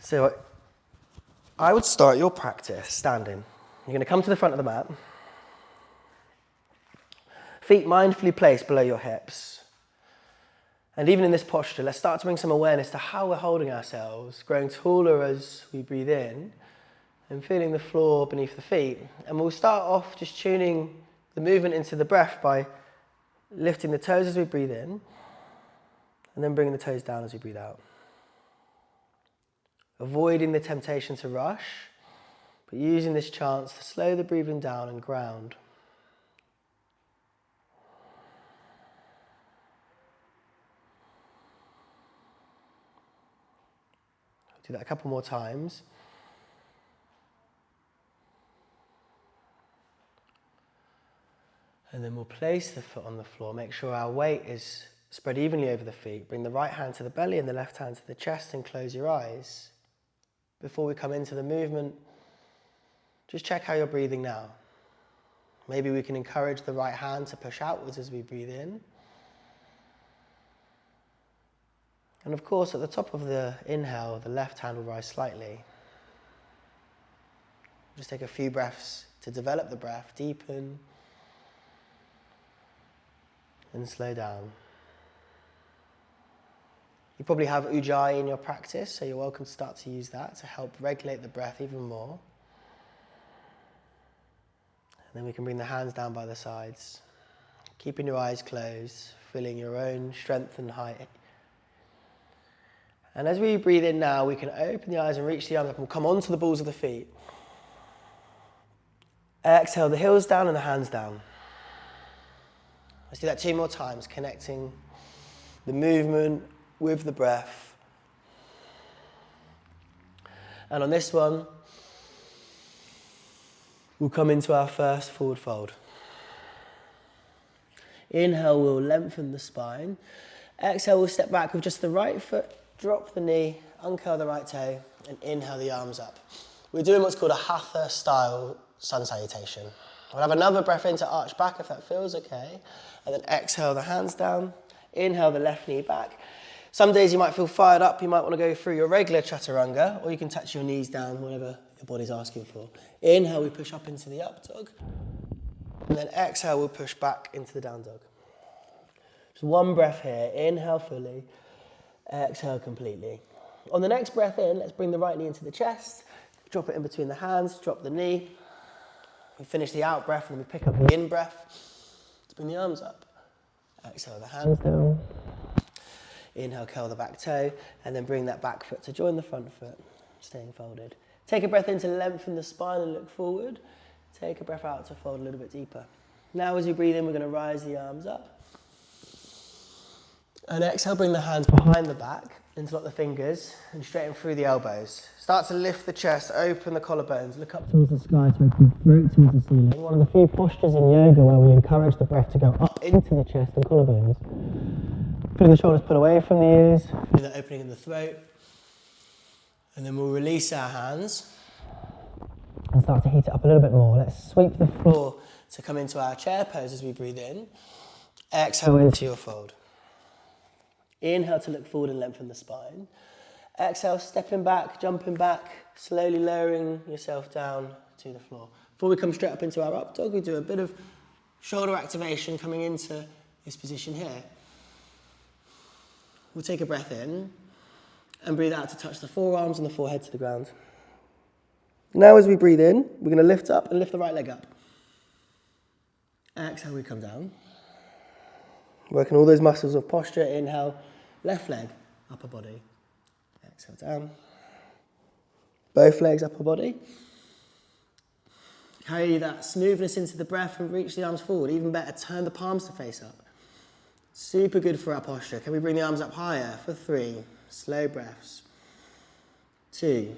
So I would start your practice standing. You're going to come to the front of the mat. Feet mindfully placed below your hips. And even in this posture, let's start to bring some awareness to how we're holding ourselves, growing taller as we breathe in and feeling the floor beneath the feet. And we'll start off just tuning the movement into the breath by lifting the toes as we breathe in and then bringing the toes down as we breathe out. Avoiding the temptation to rush, but using this chance to slow the breathing down and ground. Do that a couple more times. And then we'll place the foot on the floor. Make sure our weight is spread evenly over the feet. Bring the right hand to the belly and the left hand to the chest and close your eyes. Before we come into the movement, just check how you're breathing now. Maybe we can encourage the right hand to push outwards as we breathe in. And of course, at the top of the inhale, the left hand will rise slightly. Just take a few breaths to develop the breath, deepen, and slow down. You probably have Ujjayi in your practice, so you're welcome to start to use that to help regulate the breath even more. And then we can bring the hands down by the sides, keeping your eyes closed, feeling your own strength and height. And as we breathe in now, we can open the eyes and reach the arms up and come onto the balls of the feet. Exhale, the heels down and the hands down. Let's do that 2 more times, connecting the movement with the breath. And on this one, we'll come into our first forward fold. Inhale, we'll lengthen the spine. Exhale, we'll step back with just the right foot, drop the knee, uncurl the right toe, and inhale the arms up. We're doing what's called a Hatha style sun salutation. We'll have another breath in to arch back if that feels okay. And then exhale the hands down, inhale the left knee back. Some days you might feel fired up, you might want to go through your regular chaturanga, or you can touch your knees down, whatever your body's asking for. Inhale, we push up into the up dog. And then exhale, we'll push back into the down dog. Just one breath here, inhale fully, exhale completely. On the next breath in, let's bring the right knee into the chest, drop it in between the hands, drop the knee. We finish the out breath and we pick up the in breath to bring the arms up. Exhale the hands down. Inhale, curl the back toe, and then bring that back foot to join the front foot, staying folded. Take a breath in to lengthen the spine and look forward. Take a breath out to fold a little bit deeper. Now as you breathe in, we're going to rise the arms up. And exhale, bring the hands behind the back, interlock the fingers, and straighten through the elbows. Start to lift the chest, open the collarbones, look up towards the sky to open the throat towards the ceiling. One of the few postures in yoga where we encourage the breath to go up into the chest and collarbones. Feeling the shoulders pull away from the ears, feeling the opening in the throat. And then we'll release our hands and start to heat it up a little bit more. Let's sweep the floor to come into our chair pose as we breathe in. Exhale into your fold. Inhale to look forward and lengthen the spine. Exhale, stepping back, jumping back, slowly lowering yourself down to the floor. Before we come straight up into our up dog, we do a bit of shoulder activation coming into this position here. We'll take a breath in and breathe out to touch the forearms and the forehead to the ground. Now as we breathe in, we're going to lift up and lift the right leg up. Exhale, we come down. Working all those muscles of posture. Inhale, left leg, upper body. Exhale down. Both legs, upper body. Carry that smoothness into the breath and reach the arms forward. Even better, turn the palms to face up. Super good for our posture. Can we bring the arms up higher for 3? Slow breaths. 2.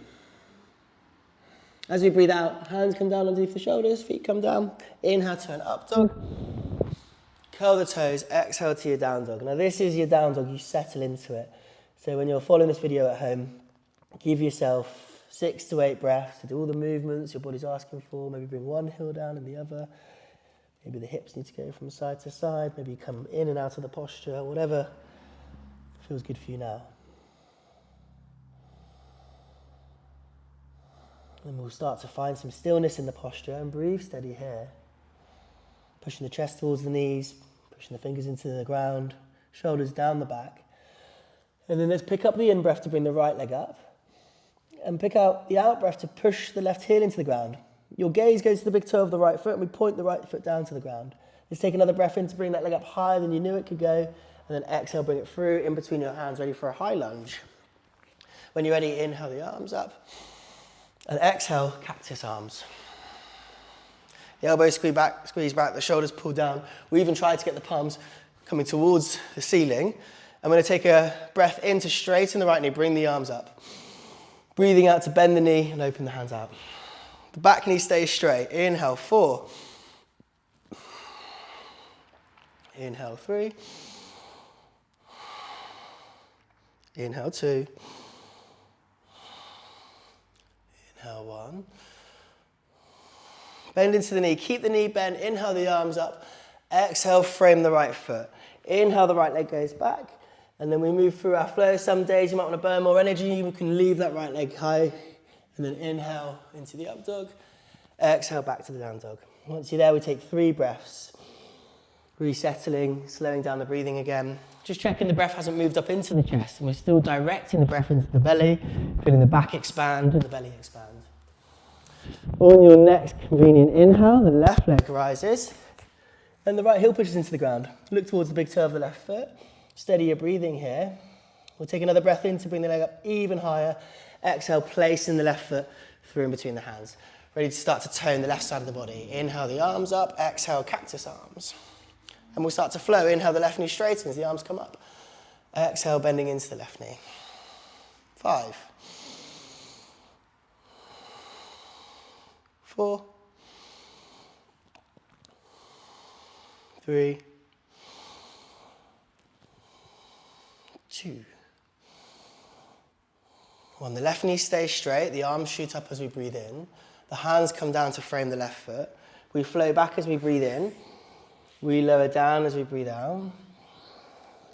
As we breathe out, hands come down underneath the shoulders, feet come down. Inhale to an up dog. Curl the toes, exhale to your down dog. Now this is your down dog, you settle into it. So when you're following this video at home, give yourself 6 to 8 breaths to do all the movements your body's asking for. Maybe bring one heel down and the other. Maybe the hips need to go from side to side. Maybe you come in and out of the posture, whatever feels good for you now. And we'll start to find some stillness in the posture and breathe steady here. Pushing the chest towards the knees, pushing the fingers into the ground, shoulders down the back. And then let's pick up the in-breath to bring the right leg up. And pick out the out-breath to push the left heel into the ground. Your gaze goes to the big toe of the right foot and we point the right foot down to the ground. Let's take another breath in to bring that leg up higher than you knew it could go. And then exhale, bring it through in between your hands, ready for a high lunge. When you're ready, inhale the arms up. And exhale, cactus arms. The elbows squeeze back, the shoulders pull down. We even try to get the palms coming towards the ceiling. I'm going to take a breath in to straighten the right knee, bring the arms up. Breathing out to bend the knee and open the hands out. The back knee stays straight. Inhale, 4. Inhale, 3. Inhale, 2. Inhale, 1. Bend into the knee, keep the knee bent, inhale the arms up, exhale, frame the right foot. Inhale, the right leg goes back, and then we move through our flow. Some days you might want to burn more energy, you can leave that right leg high, and then inhale into the up dog, exhale back to the down dog. Once you're there, we take 3 breaths, resettling, slowing down the breathing again. Just checking the breath hasn't moved up into the chest, and we're still directing the breath into the belly, feeling the back expand and the belly expand. On your next convenient inhale, the left leg rises, and the right heel pushes into the ground. Look towards the big toe of the left foot. Steady your breathing here. We'll take another breath in to bring the leg up even higher. Exhale, placing the left foot through in between the hands. Ready to start to tone the left side of the body. Inhale the arms up, exhale cactus arms. And we'll start to flow. Inhale, the left knee straightens, the arms come up. Exhale, bending into the left knee. 5. 4. 3. 2. 1. The left knee stays straight, the arms shoot up as we breathe in. The hands come down to frame the left foot. We flow back as we breathe in. We lower down as we breathe out.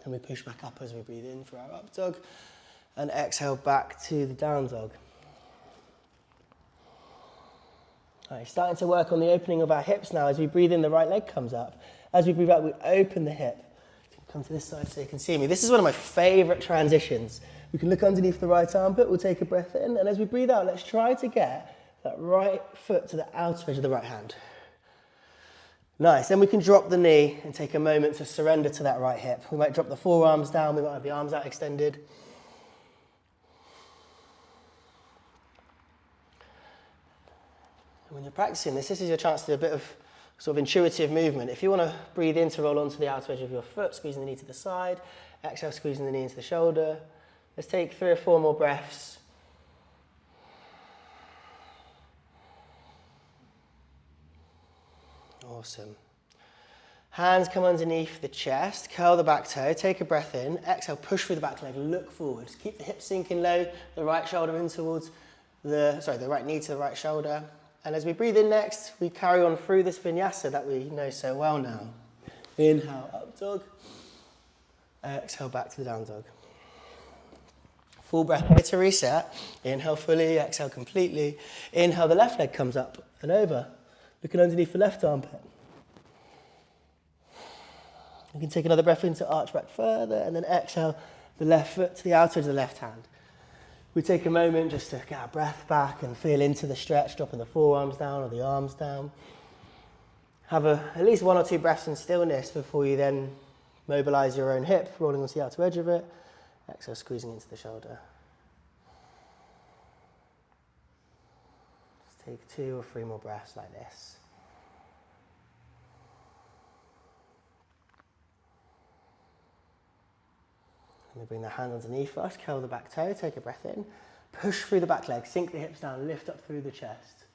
And we push back up as we breathe in for our up dog. And exhale back to the down dog. Right, starting to work on the opening of our hips now. As we breathe in, the right leg comes up. As we breathe out, we open the hip. Come to this side so you can see me. This is one of my favourite transitions. We can look underneath the right armpit, we'll take a breath in, and as we breathe out, let's try to get that right foot to the outer edge of the right hand. Nice, then we can drop the knee and take a moment to surrender to that right hip. We might drop the forearms down, we might have the arms out extended. And when you're practicing this is your chance to do a bit of sort of intuitive movement. If you want to breathe in to roll onto the outer edge of your foot, squeezing the knee to the side, exhale, squeezing the knee into the shoulder. Let's take 3 or 4 more breaths. Awesome. Hands come underneath the chest, curl the back toe, take a breath in, exhale, push through the back leg, look forward. Just keep the hips sinking low, the right shoulder in towards the right knee to the right shoulder. And as we breathe in next, we carry on through this vinyasa that we know so well now. Inhale, up dog. Exhale, back to the down dog. Full breath here to reset. Inhale fully, exhale completely. Inhale, the left leg comes up and over. Looking underneath the left armpit. You can take another breath in to arch back further, and then exhale, the left foot to the outer edge of the left hand. We take a moment just to get our breath back and feel into the stretch, dropping the forearms down or the arms down. Have at least 1 or 2 breaths in stillness before you then mobilise your own hip, rolling onto the outer edge of it. Exhale, squeezing into the shoulder. Just take 2 or 3 more breaths like this. And we bring the hand underneath us, curl the back toe, take a breath in, push through the back leg, sink the hips down, lift up through the chest.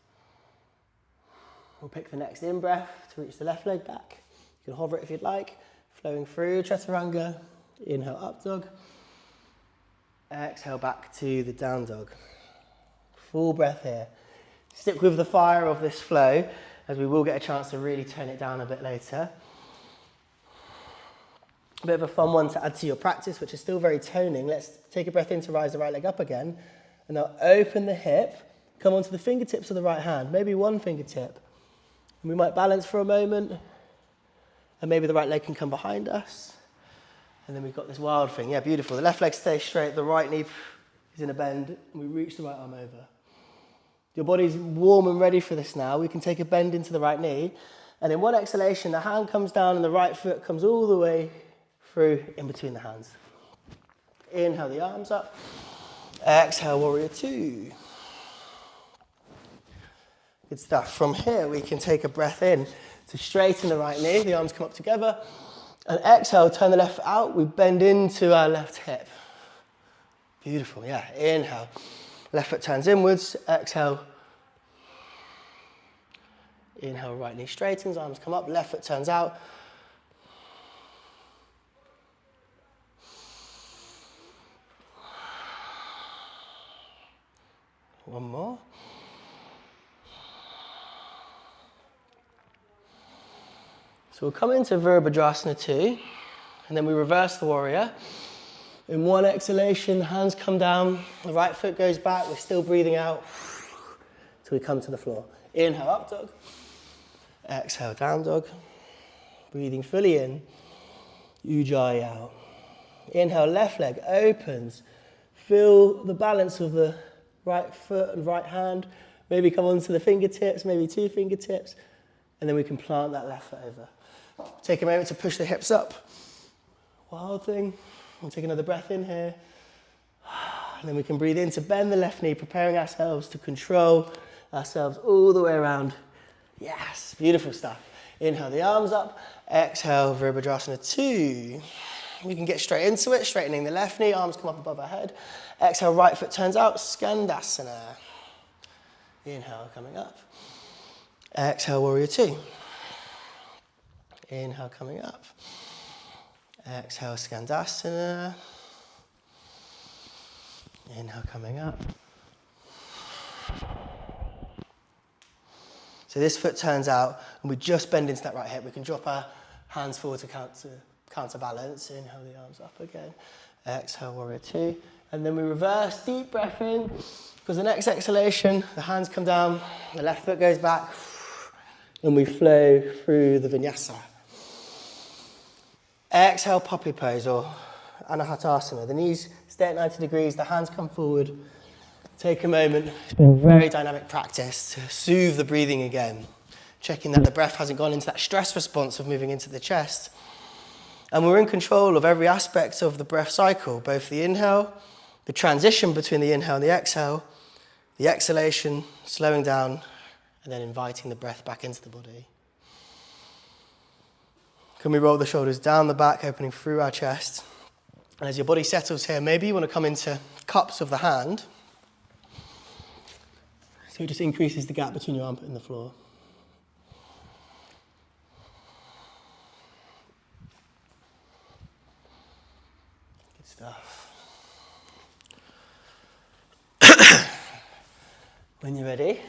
We'll pick the next in-breath to reach the left leg back. You can hover it if you'd like, flowing through chaturanga. Inhale, up dog. Exhale, back to the down dog. Full breath here. Stick with the fire of this flow, as we will get a chance to really tone it down a bit later. A bit of a fun one to add to your practice, which is still very toning. Let's take a breath in to rise the right leg up again. And now open the hip, Come onto the fingertips of the right hand, maybe one fingertip. And we might balance for a moment, and maybe the right leg can come behind us. And then we've got this wild thing. Yeah, beautiful. The left leg stays straight, the right knee is in a bend, and we reach the right arm over. Your body's warm and ready for this now. We can take a bend into the right knee, and in one exhalation, the hand comes down and the right foot comes all the way through in between the hands. Inhale the arms up. Exhale, warrior two. Good stuff. From here, we can take a breath in to straighten the right knee. The arms come up together. And exhale, turn the left foot out. We bend into our left hip. Beautiful, yeah. Inhale. Left foot turns inwards. Exhale. Inhale, right knee straightens. Arms come up. Left foot turns out. One more. So we'll come into Virabhadrasana 2, and then we reverse the warrior. In one exhalation, the hands come down, the right foot goes back, we're still breathing out till we come to the floor. Inhale, up dog. Exhale, down dog. Breathing fully in, Ujjayi out. Inhale, left leg opens. Feel the balance of the right foot and right hand. Maybe come onto the fingertips, maybe two fingertips, and then we can plant that left foot over. Take a moment to push the hips up. Wild thing. We'll take another breath in here. And then we can breathe in to bend the left knee, preparing ourselves to control ourselves all the way around. Yes, beautiful stuff. Inhale the arms up. Exhale, Virabhadrasana 2. We can get straight into it, straightening the left knee, arms come up above our head. Exhale, right foot turns out, Skandasana. Inhale, coming up. Exhale, warrior two. Inhale, coming up. Exhale, Skandasana. Inhale, coming up. So this foot turns out, and we just bend into that right hip. We can drop our hands forward to counterbalance. Inhale the arms up again. Exhale, warrior two. And then we reverse, deep breath in. Because the next exhalation, the hands come down, the left foot goes back, and we flow through the vinyasa. Exhale, puppy pose or anahatasana. The knees stay at 90 degrees, the hands come forward. Take a moment, it's been a very dynamic practice to soothe the breathing again, checking that the breath hasn't gone into that stress response of moving into the chest. And we're in control of every aspect of the breath cycle, both the inhale, the transition between the inhale and the exhalation, slowing down, and then inviting the breath back into the body. Can we roll the shoulders down the back, opening through our chest? And as your body settles here, maybe you want to come into cups of the hand. So it just increases the gap between your armpit and the floor. Good stuff. When you're ready,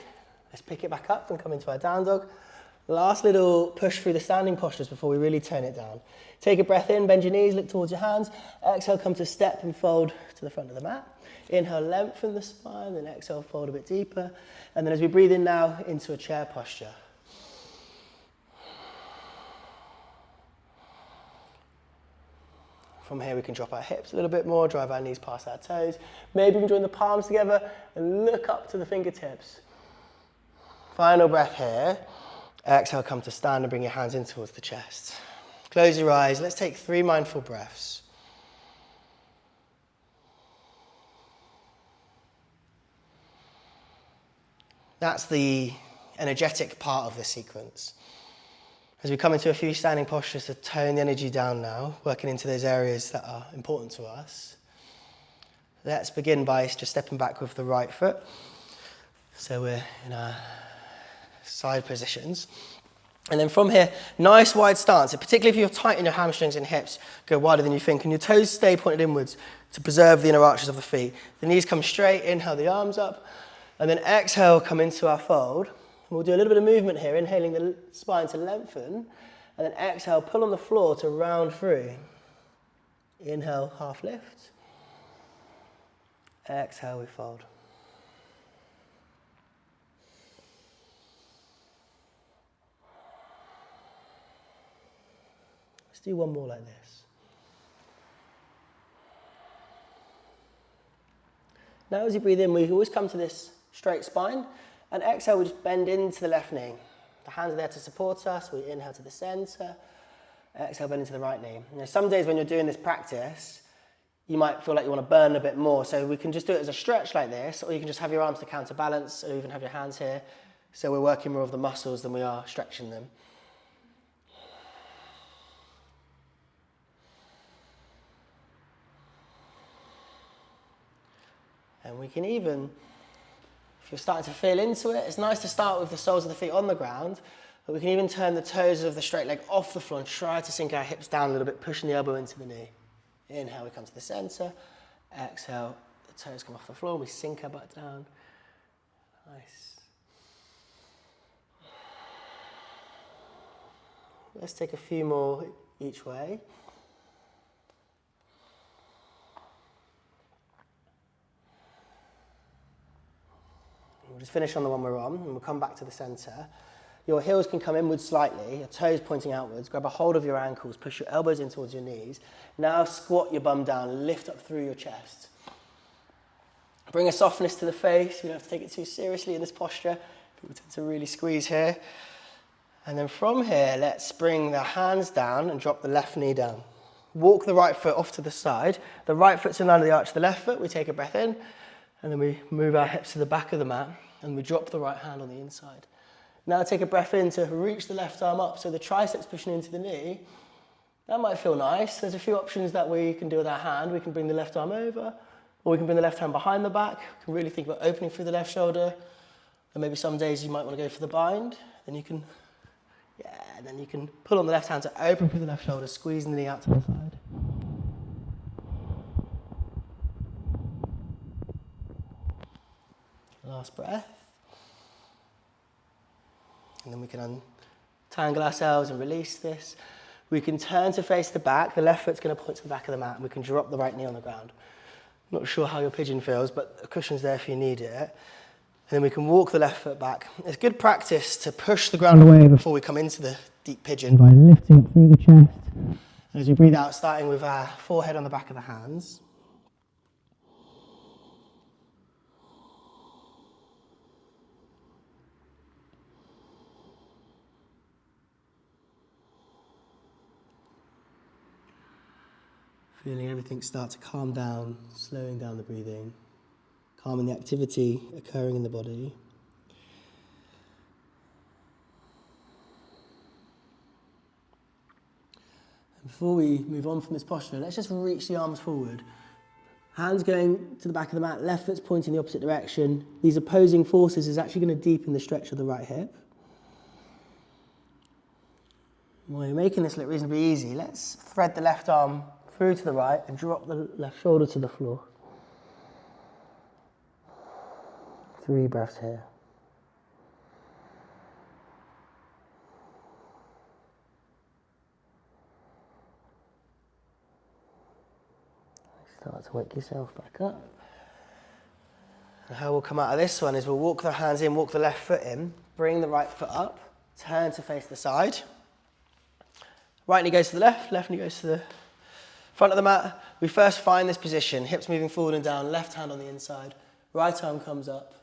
let's pick it back up and come into our down dog. Last little push through the standing postures before we really turn it down. Take a breath in, bend your knees, look towards your hands. Exhale, come to step and fold to the front of the mat. Inhale, lengthen the spine, then exhale, fold a bit deeper. And then as we breathe in now, into a chair posture. From here, we can drop our hips a little bit more, drive our knees past our toes. Maybe we can join the palms together and look up to the fingertips. Final breath here. Exhale, come to stand and bring your hands in towards the chest. Close your eyes. Let's take 3 mindful breaths. That's the energetic part of this sequence. As we come into a few standing postures to tone the energy down now, working into those areas that are important to us. Let's begin by just stepping back with the right foot. So we're in our side positions. And then from here, nice wide stance. And particularly if you're tight in your hamstrings and hips, go wider than you think. And your toes stay pointed inwards to preserve the inner arches of the feet. The knees come straight, inhale the arms up. And then exhale, come into our fold. We'll do a little bit of movement here, inhaling the spine to lengthen. And then exhale, pull on the floor to round through. Inhale, half lift. Exhale, we fold. do one more like this. Now as you breathe in, we always come to this straight spine, and exhale, we just bend into the left knee. The hands are there to support us. We inhale to the center, exhale, bend into the right knee. Now, some days when you're doing this practice, you might feel like you want to burn a bit more, so we can just do it as a stretch like this, or you can just have your arms to counterbalance, or even have your hands here. So we're working more of the muscles than we are stretching them. And we can even, if you're starting to feel into it, it's nice to start with the soles of the feet on the ground, but we can even turn the toes of the straight leg off the floor and try to sink our hips down a little bit, pushing the elbow into the knee. Inhale, we come to the center. Exhale, the toes come off the floor, we sink our butt down. Nice. Let's take a few more each way. We'll just finish on the one we're on, and we'll come back to the center. Your heels can come inwards slightly, your toes pointing outwards. Grab a hold of your ankles, push your elbows in towards your knees. Now squat your bum down, lift up through your chest. Bring a softness to the face. You don't have to take it too seriously in this posture. People tend to really squeeze here. And then from here, let's bring the hands down and drop the left knee down. Walk the right foot off to the side. The right foot's in line with the arch of the left foot. We take a breath in, and then we move our hips to the back of the mat, and we drop the right hand on the inside. Now take a breath in to reach the left arm up, so the triceps pushing into the knee. That might feel nice. There's a few options that we can do with our hand. We can bring the left arm over, or we can bring the left hand behind the back. We can really think about opening through the left shoulder. And maybe some days you might want to go for the bind. Then you can, and then you can pull on the left hand to open through the left shoulder, squeezing the knee out to the side. Last breath. And then we can untangle ourselves and release this. We can turn to face the back. The left foot's going to point to the back of the mat, and we can drop the right knee on the ground. Not sure how your pigeon feels, but the cushion's there if you need it. And then we can walk the left foot back. It's good practice to push the ground away before we come into the deep pigeon by lifting up through the chest. And as we breathe out, starting with our forehead on the back of the hands. Feeling everything start to calm down, slowing down the breathing, calming the activity occurring in the body. And before we move on from this posture, let's just reach the arms forward. Hands going to the back of the mat, left foot's pointing the opposite direction. These opposing forces is actually going to deepen the stretch of the right hip. While you're making this look reasonably easy, let's thread the left arm through to the right and drop the left shoulder to the floor. 3 breaths here. Start to wake yourself back up. And how we'll come out of this one is we'll walk the hands in, walk the left foot in, bring the right foot up, turn to face the side. Right knee goes to the left knee goes to the front of the mat. We first find this position, hips moving forward and down, left hand on the inside, right arm comes up.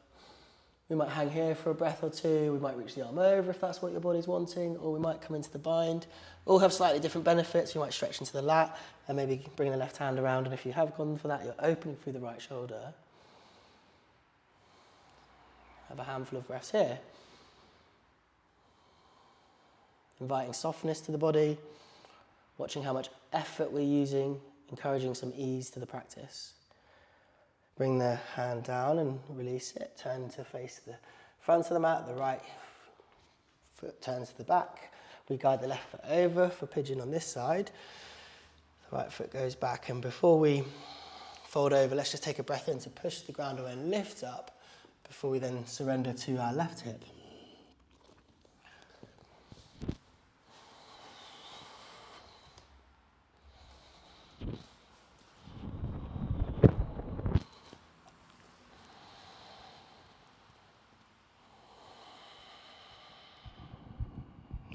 We might hang here for a breath or two, we might reach the arm over if that's what your body's wanting, or we might come into the bind. All have slightly different benefits. You might stretch into the lat and maybe bring the left hand around, and if you have gone for that, you're opening through the right shoulder. Have a handful of breaths here. Inviting softness to the body, watching how much effort we're using, encouraging some ease to the practice. Bring the hand down and release it. Turn to face the front of the mat, the right foot turns to the back. We guide the left foot over for pigeon on this side. The right foot goes back, and before we fold over, let's just take a breath in to push the ground away and lift up before we then surrender to our left hip.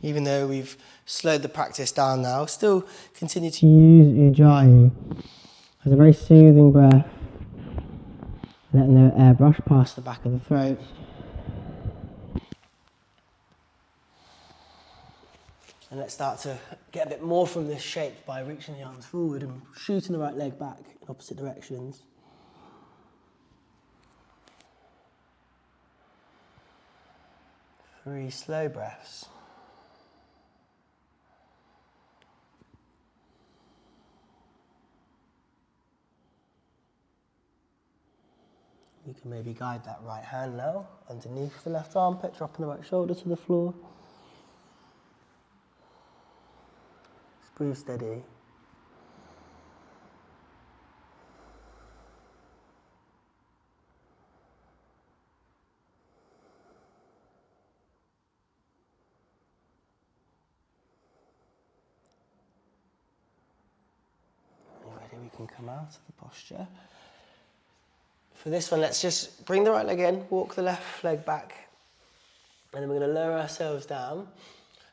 Even though we've slowed the practice down now, still continue to use Ujjayi as a very soothing breath, letting the air brush past the back of the throat. And let's start to get a bit more from this shape by reaching the arms forward and shooting the right leg back in opposite directions. 3 slow breaths. You can maybe guide that right hand now underneath the left armpit, dropping the right shoulder to the floor. Just breathe steady. When you're ready, we can come out of the posture. For this one, let's just bring the right leg in, walk the left leg back, and then we're going to lower ourselves down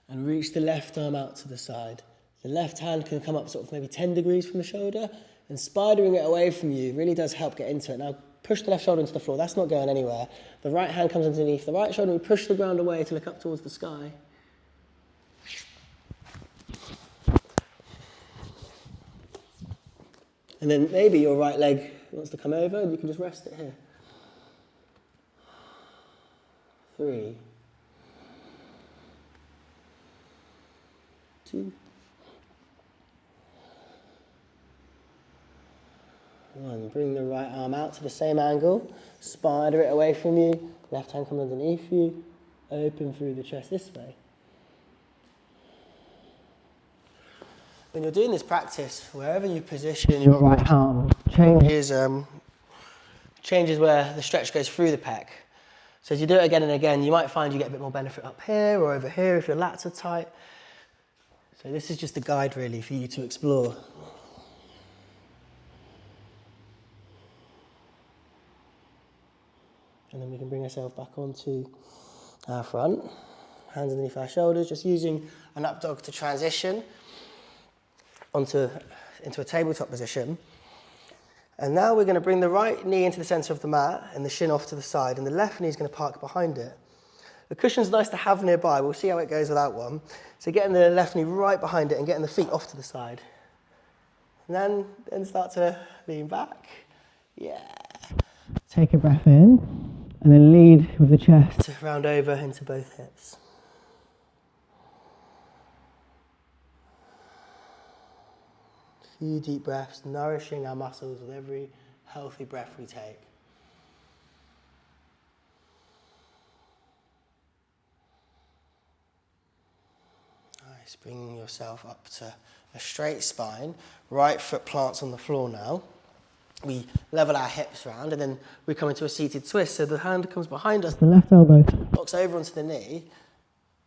and reach the left arm out to the side. The left hand can come up sort of maybe 10 degrees from the shoulder, and spidering it away from you really does help get into it. Now push the left shoulder into the floor, that's not going anywhere. The right hand comes underneath the right shoulder, we push the ground away to look up towards the sky. And then maybe your right leg wants to come over and you can just rest it here. 3, 2, 1. Bring the right arm out to the same angle, spider it away from you, left hand comes underneath you, open through the chest this way. When you're doing this practice, wherever you position your right arm changes where the stretch goes through the pec. So as you do it again and again, you might find you get a bit more benefit up here or over here if your lats are tight. So this is just a guide really for you to explore. And then we can bring ourselves back onto our front, hands underneath our shoulders, just using an up dog to transition into a tabletop position. And now we're going to bring the right knee into the centre of the mat and the shin off to the side, and the left knee is going to park behind it. The cushion's nice to have nearby, we'll see how it goes without one. So getting the left knee right behind it and getting the feet off to the side. And then start to lean back. Yeah. Take a breath in, and then lead with the chest round over into both hips. Few deep breaths, nourishing our muscles with every healthy breath we take. Nice, bringing yourself up to a straight spine. Right foot plants on the floor now. We level our hips round and then we come into a seated twist. So the hand comes behind us, the left elbow locks over onto the knee,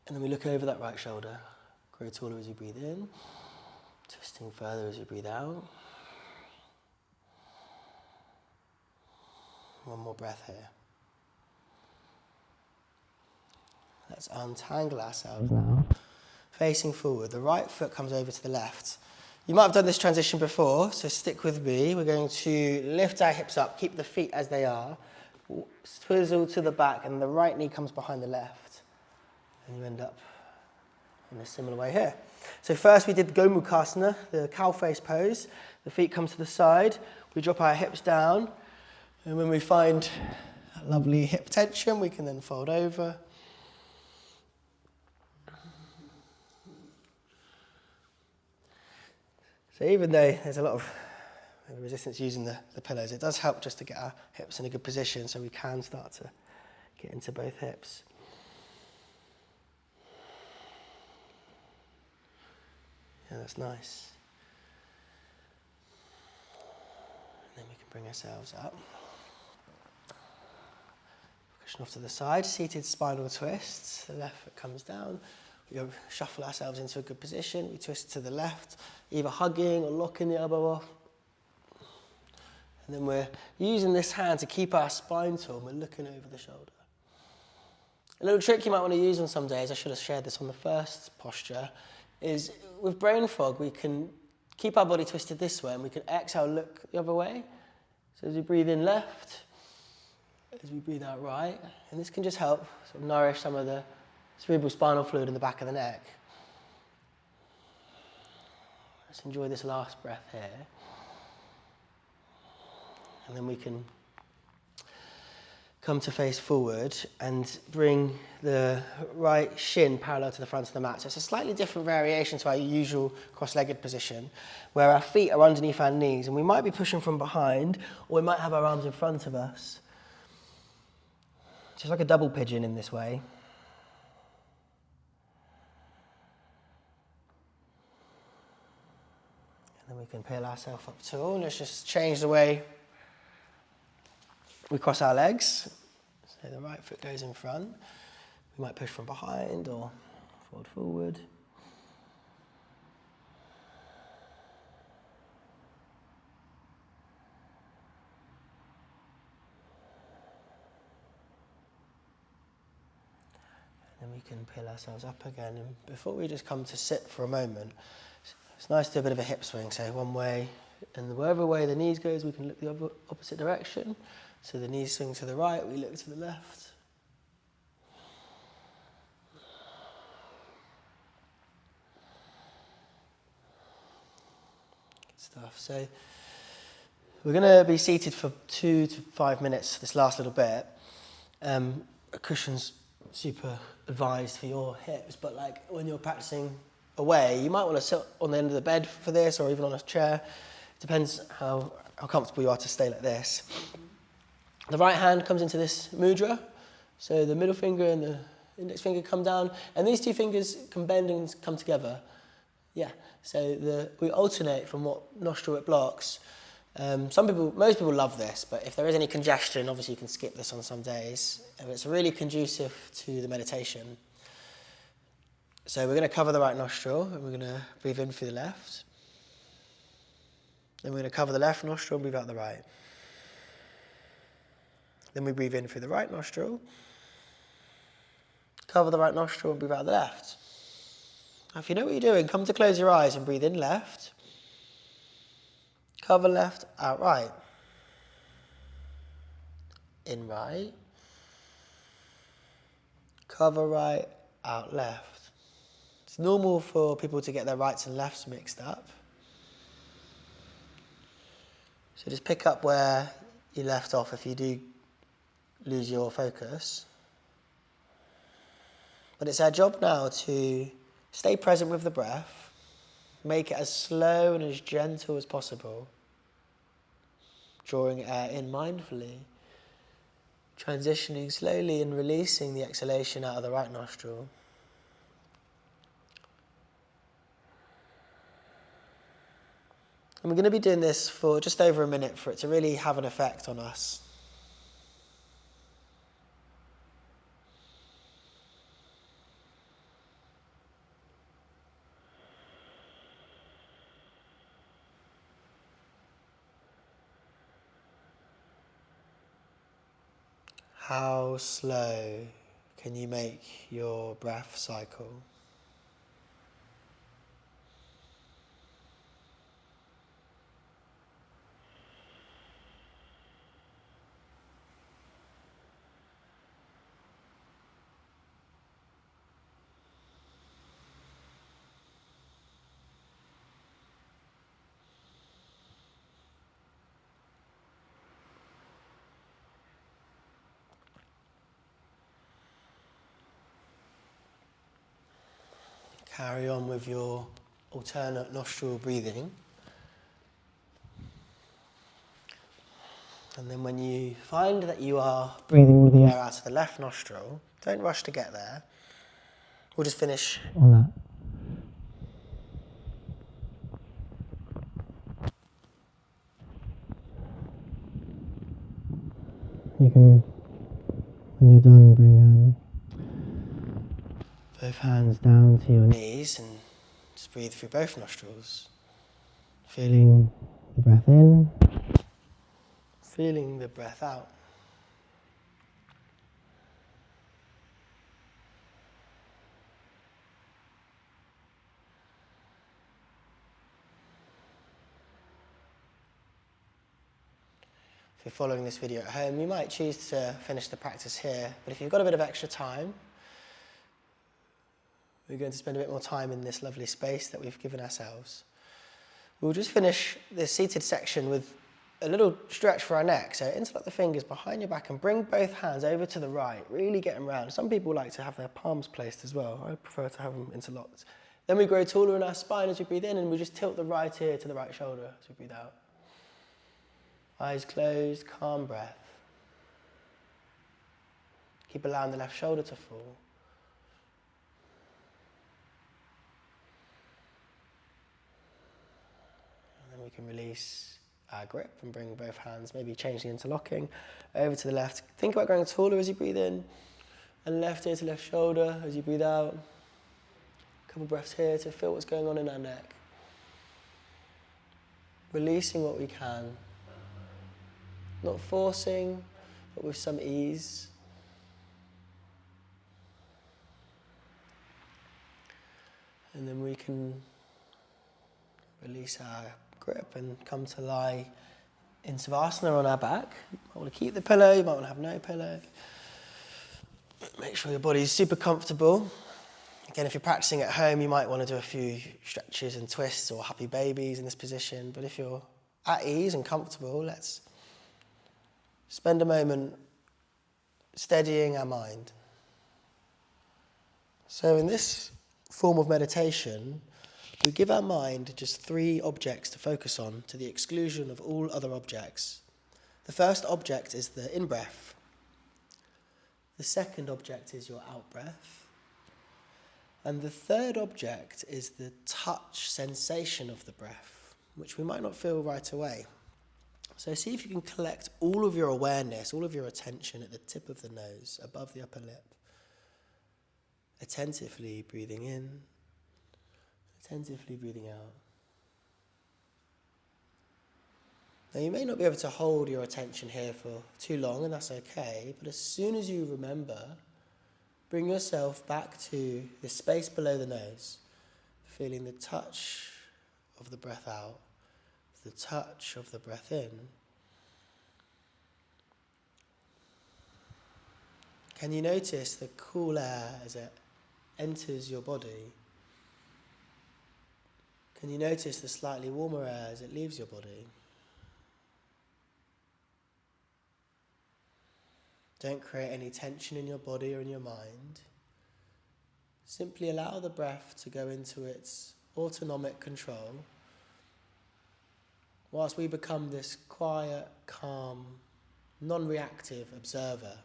and then we look over that right shoulder. Grow taller as you breathe in. Twisting further as you breathe out. One more breath here. Let's untangle ourselves now. Facing forward, the right foot comes over to the left. You might have done this transition before, so stick with me. We're going to lift our hips up, keep the feet as they are, swizzle to the back, and the right knee comes behind the left. And you end up in a similar way here. So first we did Gomukhasana, the cow face pose. The feet come to the side, we drop our hips down, and when we find that lovely hip tension, we can then fold over. So even though there's a lot of resistance using the pillows, it does help just to get our hips in a good position so we can start to get into both hips. Yeah, that's nice. And then we can bring ourselves up. Cushion off to the side, seated spinal twists. The left foot comes down. We shuffle ourselves into a good position. We twist to the left, either hugging or locking the elbow off. And then we're using this hand to keep our spine tall. We're looking over the shoulder. A little trick you might want to use on some days, I should have shared this on the first posture, is with brain fog, we can keep our body twisted this way and we can exhale, look the other way. So as we breathe in left, as we breathe out right, and this can just help sort of nourish some of the cerebral spinal fluid in the back of the neck. Let's enjoy this last breath here. And then we can come to face forward and bring the right shin parallel to the front of the mat. So it's a slightly different variation to our usual cross-legged position, where our feet are underneath our knees, and we might be pushing from behind, or we might have our arms in front of us. Just like a double pigeon in this way. And then we can peel ourselves up tall, and let's just change the way we cross our legs. So the right foot goes in front. We might push from behind or forward. And then we can peel ourselves up again. And before we just come to sit for a moment, it's nice to do a bit of a hip swing. So one way, and wherever way the knees goes, we can look the opposite direction. So the knees swing to the right, we look to the left. Good stuff. So we're going to be seated for 2 to 5 minutes, this last little bit. A cushion's super advised for your hips, but like when you're practicing away, you might want to sit on the end of the bed for this, or even on a chair. It depends how comfortable you are to stay like this. The right hand comes into this mudra, so the middle finger and the index finger come down, and these two fingers can bend and come together. Yeah, so we alternate from what nostril it blocks. Most people love this, but if there is any congestion, obviously you can skip this on some days. It's really conducive to the meditation. So we're going to cover the right nostril, and we're going to breathe in through the left. Then we're going to cover the left nostril and breathe out the right. Then we breathe in through the right nostril, cover the right nostril and breathe out the left. Now, if you know what you're doing, come to close your eyes and breathe in left, cover left, out right, in right, cover right, out left. It's normal for people to get their rights and lefts mixed up. So just pick up where you left off if you do lose your focus. But it's our job now to stay present with the breath, make it as slow and as gentle as possible, drawing air in mindfully, transitioning slowly and releasing the exhalation out of the right nostril. And we're going to be doing this for just over a minute for it to really have an effect on us. How slow can you make your breath cycle? Carry on with your alternate nostril breathing. And then when you find that you are breathing all the air out of the left nostril, don't rush to get there. We'll just finish on that. You can, when you're done, bring both hands down to your knees and just breathe through both nostrils. Feeling the breath in, feeling the breath out. If you're following this video at home, you might choose to finish the practice here, but if you've got a bit of extra time, we're going to spend a bit more time in this lovely space that we've given ourselves. We'll just finish this seated section with a little stretch for our neck. So interlock the fingers behind your back and bring both hands over to the right, really get them round. Some people like to have their palms placed as well. I prefer to have them interlocked. Then we grow taller in our spine as we breathe in, and we just tilt the right ear to the right shoulder as we breathe out. Eyes closed, calm breath. Keep allowing the left shoulder to fall. And then we can release our grip and bring both hands, maybe change the interlocking, over to the left. Think about growing taller as you breathe in, and left ear to left shoulder as you breathe out. A couple breaths here to feel what's going on in our neck. Releasing what we can. Not forcing, but with some ease. And then we can release our grip and come to lie in Savasana on our back. You might want to keep the pillow, you might want to have no pillow. Make sure your body's super comfortable. Again, if you're practicing at home, you might want to do a few stretches and twists or happy babies in this position. But if you're at ease and comfortable, let's spend a moment steadying our mind. So in this form of meditation, we give our mind just 3 objects to focus on, to the exclusion of all other objects. The first object is the in-breath. The second object is your out-breath. And the third object is the touch sensation of the breath, which we might not feel right away. So see if you can collect all of your awareness, all of your attention at the tip of the nose, above the upper lip. Attentively breathing in, attentively breathing out. Now you may not be able to hold your attention here for too long, and that's okay, but as soon as you remember, bring yourself back to the space below the nose, feeling the touch of the breath out, the touch of the breath in. Can you notice the cool air as it enters your body? Can you notice the slightly warmer air as it leaves your body? Don't create any tension in your body or in your mind. Simply allow the breath to go into its autonomic control, whilst we become this quiet, calm, non-reactive observer.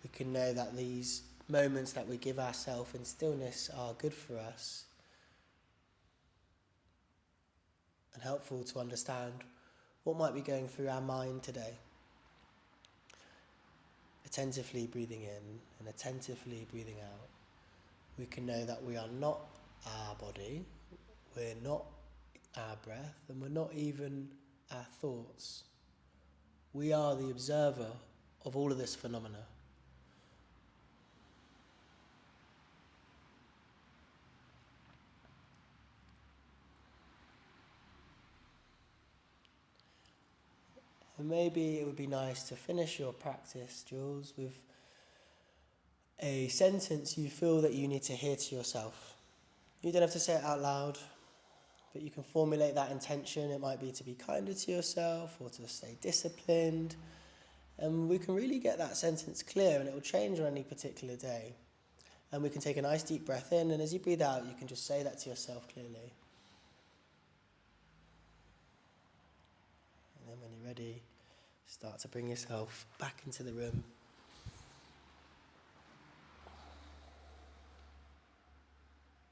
We can know that these moments that we give ourselves in stillness are good for us and helpful to understand what might be going through our mind today. Attentively breathing in and attentively breathing out, we can know that we are not our body, we're not our breath, and we're not even our thoughts. We are the observer of all of this phenomena. And maybe it would be nice to finish your practice, Jules, with a sentence you feel that you need to hear to yourself. You don't have to say it out loud, but you can formulate that intention. It might be to be kinder to yourself or to stay disciplined. And we can really get that sentence clear, and it will change on any particular day. And we can take a nice deep breath in, and as you breathe out, you can just say that to yourself clearly. And then when you're ready, start to bring yourself back into the room.